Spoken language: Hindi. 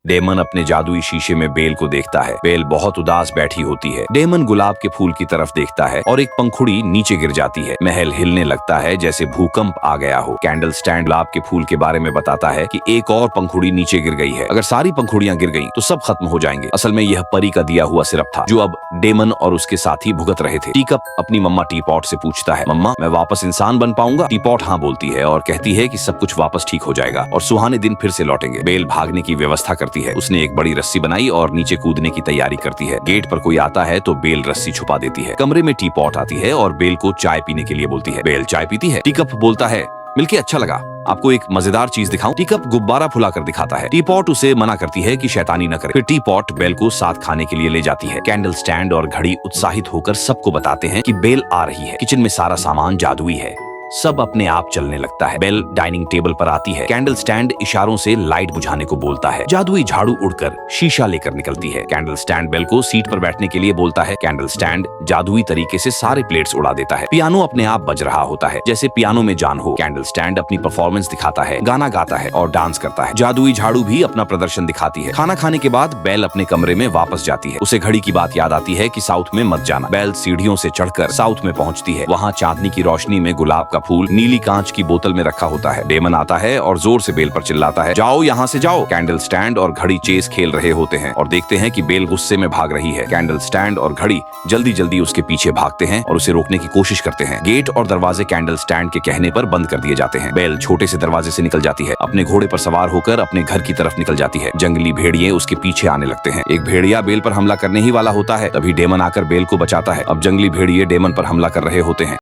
डेमन अपने जादुई शीशे में बेल को देखता है। बेल बहुत उदास बैठी होती है। डेमन गुलाब के फूल की तरफ देखता है और एक पंखुड़ी नीचे गिर जाती है। महल हिलने लगता है जैसे भूकंप आ गया हो। कैंडल स्टैंड गुलाब के फूल के बारे में बताता है कि एक और पंखुड़ी नीचे गिर गई है। अगर सारी पंखुड़ियां गिर गईं तो सब खत्म हो जाएंगे। असल में यह परी का दिया हुआ सिरप था जो अब डेमन और उसके साथी भुगत रहे थे। टीकप अपनी मम्मा टी पॉट से पूछता है, मम्मा मैं वापस इंसान बन पाऊंगा? टी पॉट हाँ बोलती है और कहती है कि सब कुछ वापस ठीक हो जाएगा और सुहाने दिन फिर से लौटेंगे। बेल भागने की व्यवस्था करती है। उसने एक बड़ी रस्सी बनाई और नीचे कूदने की तैयारी करती है। गेट पर कोई आता है तो बेल रस्सी छुपा देती है। कमरे में टी पॉट आती है और बेल को चाय पीने के लिए बोलती है। बेल चाय पीती है। टीकप बोलता है, मिलके अच्छा लगा, आपको एक मजेदार चीज दिखाऊं? टीकप गुब्बारा फुलाकर दिखाता है। टी पॉट उसे मना करती है कि शैतानी न करे। फिर टी पॉट बेल को साथ खाने के लिए ले जाती है। कैंडल स्टैंड और घड़ी उत्साहित होकर सबको बताते हैं कि बेल आ रही है। किचन में सारा सामान जादुई है। सब अपने आप चलने लगता है। बेल डाइनिंग टेबल पर आती है। कैंडल स्टैंड इशारों से लाइट बुझाने को बोलता है। जादुई झाड़ू उड़कर शीशा लेकर निकलती है। कैंडल स्टैंड बेल को सीट पर बैठने के लिए बोलता है। कैंडल स्टैंड जादुई तरीके से सारे प्लेट्स उड़ा देता है। पियानो अपने आप बज रहा होता है जैसे पियानो में जान हो। कैंडल स्टैंड अपनी परफॉर्मेंस दिखाता है, गाना गाता है और डांस करता है। जादुई झाड़ू भी अपना प्रदर्शन दिखाती है। खाना खाने के बाद बेल अपने कमरे में वापस जाती है। उसे घड़ी की बात याद आती है कि साउथ में मत जाना। बेल सीढ़ियों से चढ़कर साउथ में पहुंचती है। वहाँ चांदनी की रोशनी में गुलाब का फूल नीली कांच की बोतल में रखा होता है। डेमन आता है और जोर से बेल पर चिल्लाता है, जाओ यहाँ से जाओ। कैंडल स्टैंड और घड़ी चेस खेल रहे होते हैं और देखते हैं कि बेल गुस्से में भाग रही है। कैंडल स्टैंड और घड़ी जल्दी जल्दी उसके पीछे भागते हैं और उसे रोकने की कोशिश करते हैं। गेट और दरवाजे कैंडल स्टैंड के कहने पर बंद कर दिए जाते हैं। बेल छोटे से दरवाजे से निकल जाती है। अपने घोड़े पर सवार होकर अपने घर की तरफ निकल जाती है। जंगली भेड़िए उसके पीछे आने लगते हैं। एक भेड़िया बेल पर हमला करने ही वाला होता है, तभी डेमन आकर बेल को बचाता है। अब जंगली भेड़िए डेमन पर हमला कर रहे होते हैं।